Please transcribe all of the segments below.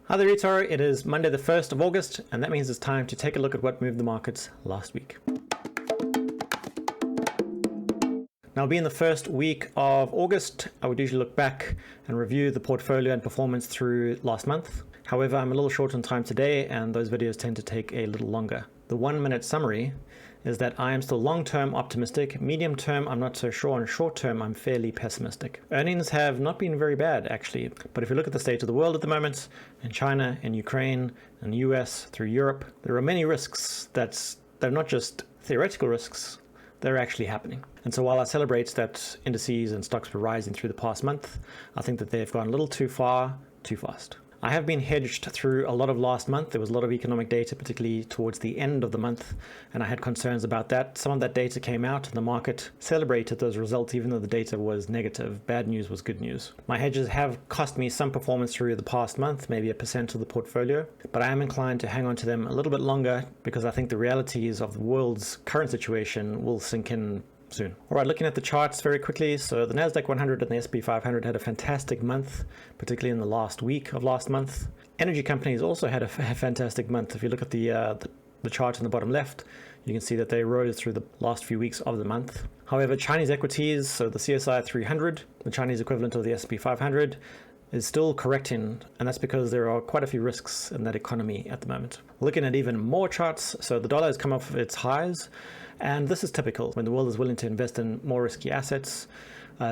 Hi there, Etoro. It is Monday the 1st of August, and that means it's time to take a look at what moved the markets last week. Now, being the first week of August, I would usually look back and review the portfolio and performance through last month. However, I'm a little short on time today, and those videos tend to take a little longer. The 1-minute summary is that I am still long-term optimistic. Medium-term, I'm not so sure. And short-term, I'm fairly pessimistic. Earnings have not been very bad, actually. But if you look at the state of the world at the moment, in China, in Ukraine, in the US, through Europe, there are many risks they're not just theoretical risks, they're actually happening. And so while I celebrate that indices and stocks were rising through the past month, I think that they've gone a little too far, too fast. I have been hedged through a lot of last month. There was a lot of economic data, particularly towards the end of the month, and I had concerns about that. Some of that data came out and the market celebrated those results even though the data was negative. Bad news was good news. My hedges have cost me some performance through the past month, maybe 1% of the portfolio, but I am inclined to hang on to them a little bit longer because I think the realities of the world's current situation will sink in soon. All right, looking at the charts very quickly. So the NASDQ100 and the SP500 had a fantastic month, particularly in the last week of last month. Energy companies also had a fantastic month. If you look at the chart in the bottom left, you can see that they rose through the last few weeks of the month. However, Chinese equities, so the CSI 300, the Chinese equivalent of the SP500, is still correcting, and that's because there are quite a few risks in that economy at the moment. Looking at even more charts, so the dollar has come off its highs, and this is typical. When the world is willing to invest in more risky assets,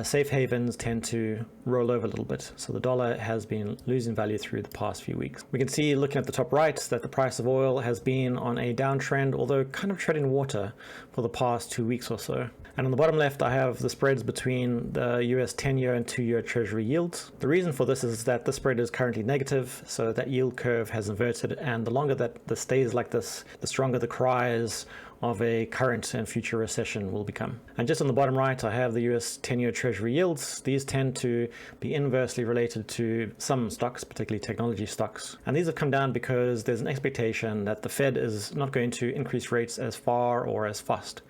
safe havens tend to roll over a little bit. So the dollar has been losing value through the past few weeks. We can see, looking at the top right, that the price of oil has been on a downtrend, although kind of treading water for the past 2 weeks or so. And on the bottom left, I have the spreads between the US 10-year and 2-year Treasury yields. The reason for this is that the spread is currently negative, so that yield curve has inverted, and the longer that this stays like this, the stronger the cries of a current and future recession will become. And just on the bottom right, I have the US 10-year Treasury yields. These tend to be inversely related to some stocks, particularly technology stocks. And these have come down because there's an expectation that the Fed is not going to increase rates as far or as fast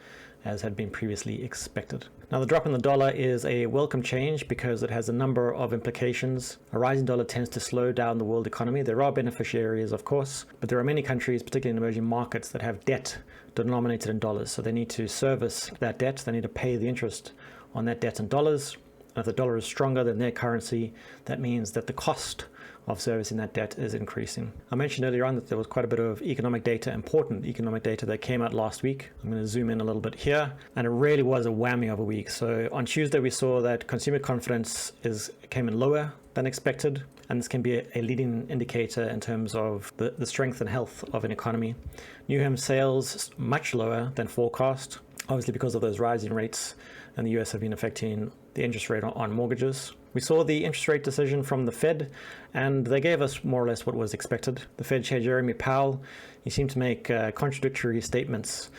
as had been previously expected. Now, the drop in the dollar is a welcome change because it has a number of implications. A rising dollar tends to slow down the world economy. There are beneficiaries, of course, but there are many countries, particularly in emerging markets, that have debt denominated in dollars. So they need to service that debt. They need to pay the interest on that debt in dollars. And if the dollar is stronger than their currency, that means that the cost of servicing that debt is increasing. I mentioned earlier on that there was quite a bit of economic data, important economic data, that came out last week. I'm going to zoom in a little bit here, and it really was a whammy of a week. So on Tuesday, we saw that consumer confidence came in lower than expected, and this can be a leading indicator in terms of the strength and health of an economy. New home sales much lower than forecast, obviously because of those rising rates in the US have been affecting the interest rate on mortgages. We saw the interest rate decision from the Fed, and they gave us more or less what was expected. The Fed Chair Jeremy Powell, he seemed to make contradictory statements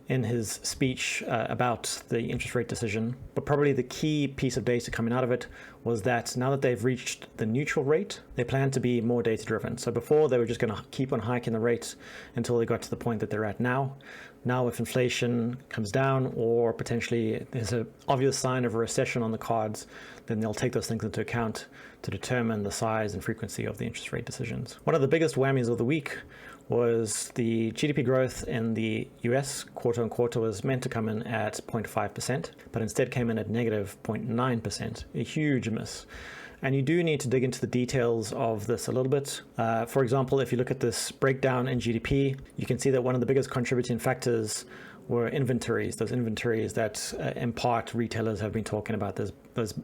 in his speech about the interest rate decision, but probably the key piece of data coming out of it was that now that they've reached the neutral rate, they plan to be more data driven. So before, they were just going to keep on hiking the rate until they got to the point that they're at now. Now, if inflation comes down or potentially there's an obvious sign of a recession on the cards, then they'll take those things into account to determine the size and frequency of the interest rate decisions. One of the biggest whammies of the week was the GDP growth in the US quarter on quarter was meant to come in at 0.5%, but instead came in at negative 0.9%, a huge miss. And you do need to dig into the details of this a little bit. For example, if you look at this breakdown in GDP, you can see that one of the biggest contributing factors were inventories, those inventories that in part retailers have been talking about, those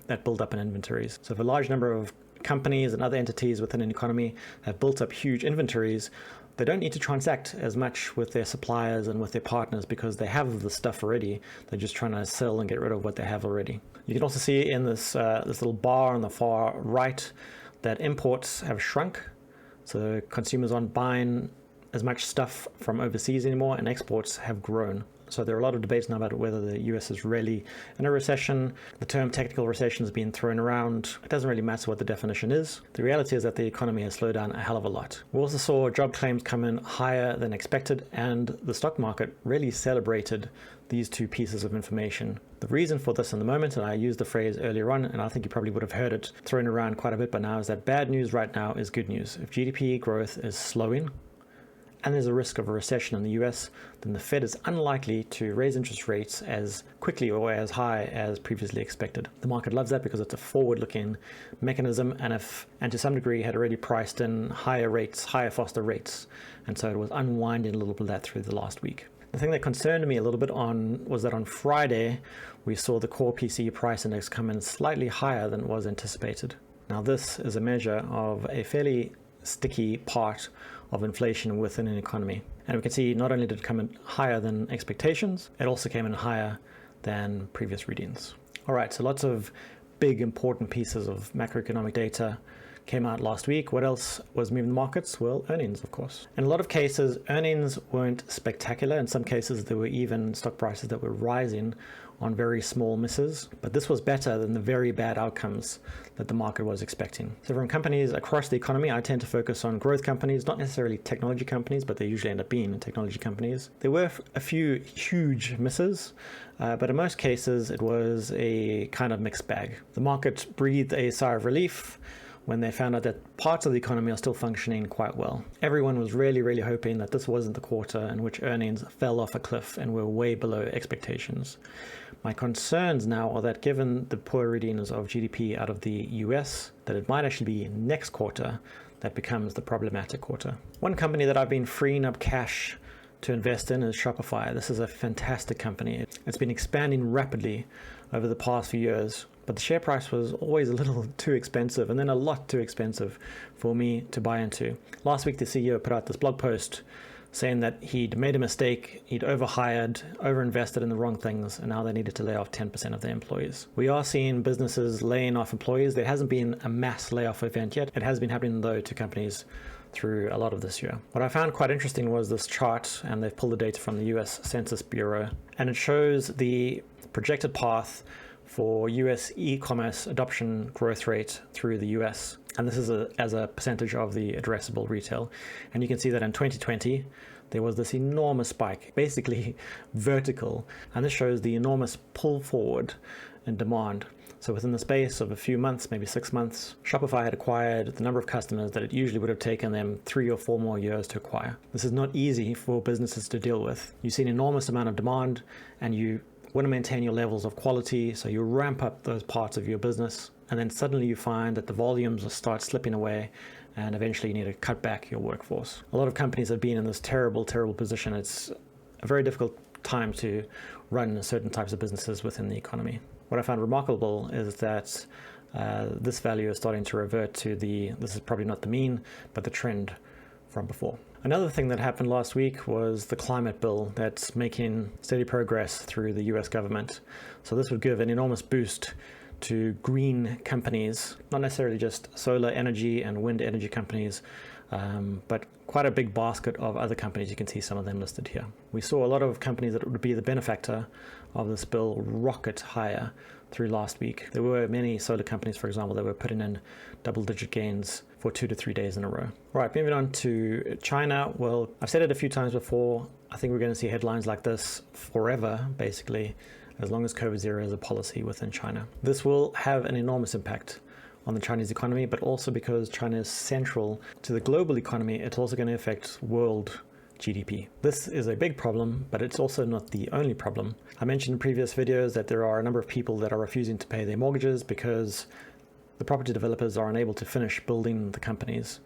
that build up in inventories. So if a large number of companies and other entities within an economy have built up huge inventories, they don't need to transact as much with their suppliers and with their partners because they have the stuff already. They're just trying to sell and get rid of what they have already. You can also see in this little bar on the far right that imports have shrunk. So consumers aren't buying as much stuff from overseas anymore, and exports have grown. So there are a lot of debates now about whether the US is really in a recession. The term technical recession has been thrown around. It doesn't really matter what the definition is. The reality is that the economy has slowed down a hell of a lot. We also saw job claims come in higher than expected, and the stock market really celebrated these two pieces of information. The reason for this in the moment, and I used the phrase earlier on, and I think you probably would have heard it thrown around quite a bit by now, is that bad news right now is good news. If GDP growth is slowing, and there's a risk of a recession in the US, then the Fed is unlikely to raise interest rates as quickly or as high as previously expected. The market loves that because it's a forward-looking mechanism, and to some degree had already priced in higher rates, higher, faster rates, and so it was unwinding a little bit of that through the last week. The thing that concerned me a little bit was that on Friday, we saw the core PCE price index come in slightly higher than was anticipated. Now, this is a measure of a fairly sticky part of inflation within an economy. And we can see not only did it come in higher than expectations, it also came in higher than previous readings. All right, so lots of big important pieces of macroeconomic data came out last week. What else was moving the markets? Well, earnings, of course. In a lot of cases, earnings weren't spectacular. In some cases, there were even stock prices that were rising on very small misses, but this was better than the very bad outcomes that the market was expecting. So from companies across the economy, I tend to focus on growth companies, not necessarily technology companies, but they usually end up being technology companies. There were a few huge misses, but in most cases, it was a kind of mixed bag. The market breathed a sigh of relief when they found out that parts of the economy are still functioning quite well. Everyone was really, really hoping that this wasn't the quarter in which earnings fell off a cliff and were way below expectations. My concerns now are that given the poor readings of GDP out of the US, that it might actually be next quarter that becomes the problematic quarter. One company that I've been freeing up cash to invest in is Shopify. This is a fantastic company. It's been expanding rapidly over the past few years, but the share price was always a little too expensive, and then a lot too expensive for me to buy into. Last week, the CEO put out this blog post saying that he'd made a mistake, he'd overhired, overinvested in the wrong things, and now they needed to lay off 10% of their employees. We are seeing businesses laying off employees. There hasn't been a mass layoff event yet. It has been happening, though, to companies through a lot of this year. What I found quite interesting was this chart, and they've pulled the data from the US Census Bureau, and it shows the projected path for US e-commerce adoption growth rate through the US. And this is as a percentage of the addressable retail. And you can see that in 2020, there was this enormous spike, basically vertical. And this shows the enormous pull forward in demand. So within the space of a few months, maybe 6 months, Shopify had acquired the number of customers that it usually would have taken them 3 or 4 more years to acquire. This is not easy for businesses to deal with. You see an enormous amount of demand, and you want to maintain your levels of quality, so you ramp up those parts of your business, and then suddenly you find that the volumes start slipping away, and eventually you need to cut back your workforce. A lot of companies have been in this terrible, terrible position. It's a very difficult time to run certain types of businesses within the economy. What I found remarkable is that this value is starting to revert to this is probably not the mean, but the trend from before. Another thing that happened last week was the climate bill that's making steady progress through the US government. So this would give an enormous boost to green companies, not necessarily just solar energy and wind energy companies, but quite a big basket of other companies. You can see some of them listed here. We saw a lot of companies that would be the benefactor of this bill rocket higher through last week. There were many solar companies, for example, that were putting in double-digit gains for 2 to 3 days in a row. All right, moving on to China. Well, I've said it a few times before. I think we're going to see headlines like this forever, basically, as long as COVID-0 is a policy within China. This will have an enormous impact on the Chinese economy, but also because China is central to the global economy, it's also going to affect world GDP. This is a big problem, but it's also not the only problem. I mentioned in previous videos that there are a number of people that are refusing to pay their mortgages because the property developers are unable to finish building the companies.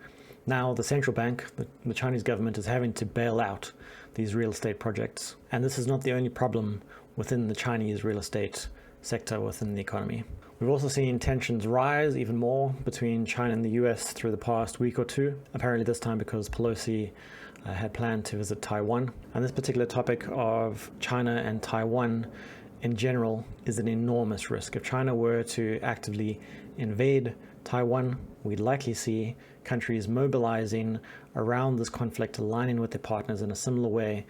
Now the central bank, the Chinese government, is having to bail out these real estate projects. And this is not the only problem within the Chinese real estate sector within the economy. We've also seen tensions rise even more between China and the US through the past week or two, apparently this time because Pelosi had planned to visit Taiwan. And this particular topic of China and Taiwan in general is an enormous risk. If China were to actively invade Taiwan, we'd likely see countries mobilizing around this conflict, aligning with their partners in a similar way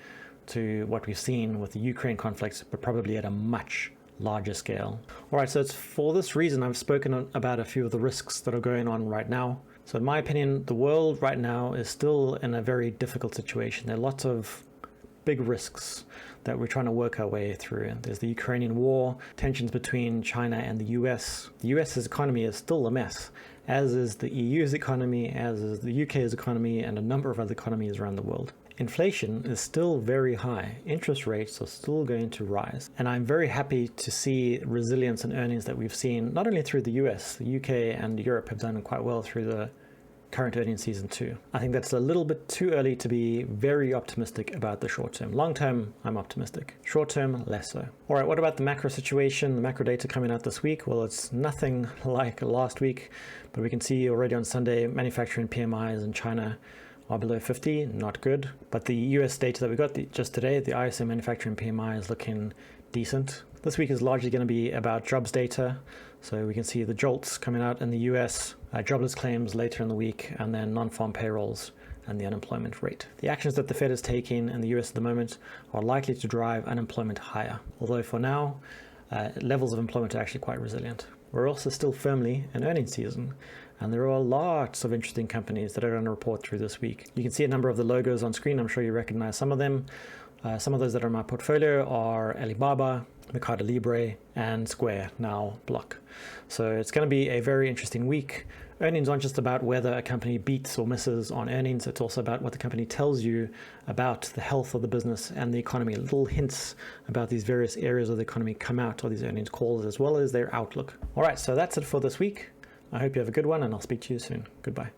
to what we've seen with the Ukraine conflict, but probably at a much larger scale. All right, so it's for this reason I've spoken about a few of the risks that are going on right now. So in my opinion, the world right now is still in a very difficult situation. There are lots of big risks that we're trying to work our way through. There's the Ukrainian war, tensions between China and the US. The US's economy is still a mess, as is the EU's economy, as is the UK's economy, and a number of other economies around the world. Inflation is still very high. Interest rates are still going to rise. And I'm very happy to see resilience in earnings that we've seen, not only through the US, the UK and Europe have done quite well through the current earnings season too. I think that's a little bit too early to be very optimistic about the short term. Long term, I'm optimistic. Short term, less so. All right, what about the macro situation? The macro data coming out this week? Well, it's nothing like last week, but we can see already on Sunday, manufacturing PMIs in China are below 50, not good. But the US data that we got just today, the ISM manufacturing PMI is looking decent. This week is largely going to be about jobs data. So we can see the jolts coming out in the US, jobless claims later in the week, and then non-farm payrolls and the unemployment rate. The actions that the Fed is taking in the US at the moment are likely to drive unemployment higher. Although for now, levels of employment are actually quite resilient. We're also still firmly in earnings season, and there are lots of interesting companies that are going to report through this week. You can see a number of the logos on screen. I'm sure you recognize some of them. Some of those that are in my portfolio are Alibaba, Mercado Libre, and Square, now Block. So it's going to be a very interesting week. Earnings aren't just about whether a company beats or misses on earnings. It's also about what the company tells you about the health of the business and the economy. Little hints about these various areas of the economy come out of these earnings calls, as well as their outlook. All right, so that's it for this week. I hope you have a good one, and I'll speak to you soon. Goodbye.